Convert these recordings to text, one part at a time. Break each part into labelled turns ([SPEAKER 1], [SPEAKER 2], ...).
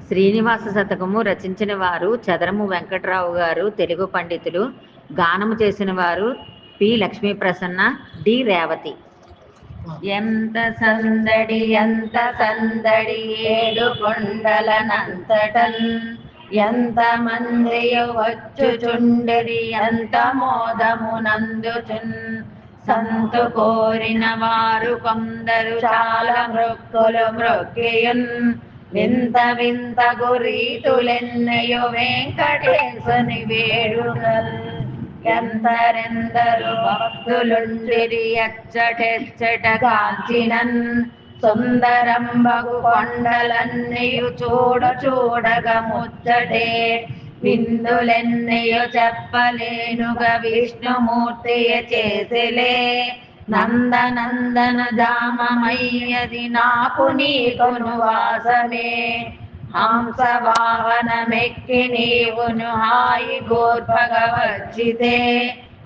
[SPEAKER 1] శ్రీనివాస శతకము రచించిన వారు చదరము వెంకట్రావు గారు, తెలుగు పండితులు. గానము చేసిన వారు పి లక్ష్మీప్రసన్న, డి రేవతి. ఎంత సందడి ఎంత సందడి ఏడు కొండలనంతటన్, ఎంత మందియు వచ్చుచుండిరి ఎంత మోదమునందుచున్. సంతు కోరిన వారు కొందరు చాలా మృక్కులు మృక్కియున్, వింత వింత గురీతులెన్నయో వెంకటేశుని వేడుకల్. ఎందరెందరు భక్తులుండిరి ఎచ్చటెచ్చట కాంచినన్, సుందరంబగు కొండలన్నయు చూడ చూడగ ముచ్చటే. విందులెన్నయో చెప్పలేనుగా విష్ణుమూర్తియ చేసిలే, నందనందన ధామమయ్యది నాకు నీకును వాసమే. హంస వాహనమెక్కి నీవును హాయి గోర్పగ వచ్చితే,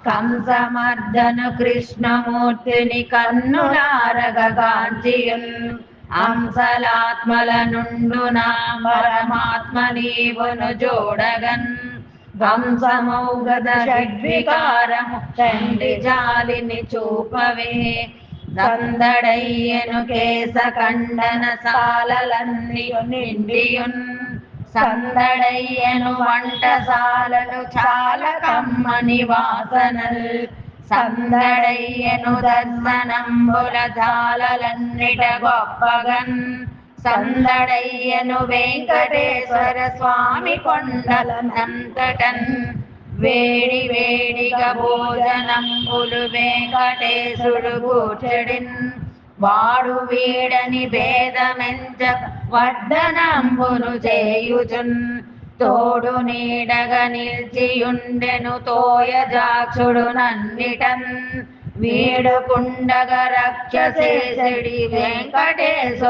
[SPEAKER 1] కంసమర్దను కృష్ణమూర్తిని కన్నులారగ కాంచియున్. హంసలాత్మల నుండు నా పరమాత్మ నీవును చూడగన్, ధ్వంసమౌగద షడ్వికారము తండ్రి జాలిని చూపవే. సందడయ్యను కేశ ఖండన సాలలన్నీయు నిండియున్, సందడయ్యను వంటసాలలు చాలా కమ్మని వాసనల్. సందడయ్యను దర్శనంబుల జాలలన్నిట గొప్పగన్, సందడయ్యను వెంకటేశ్వర స్వామి కొండలనంతటన్. వేడి వేడిగా భోజనంబులు వెంకటేశుడు కూర్చడిన్, వాడు వీడని భేదమెంచ వడ్డనంబును చేయుచున్. తోడు నీడగా నిల్చియుండెను తోయజాక్షుడు నన్నిటన్, వీడుకుండగ రక్షసేసడి వెంకటేశ్వరుడితడే.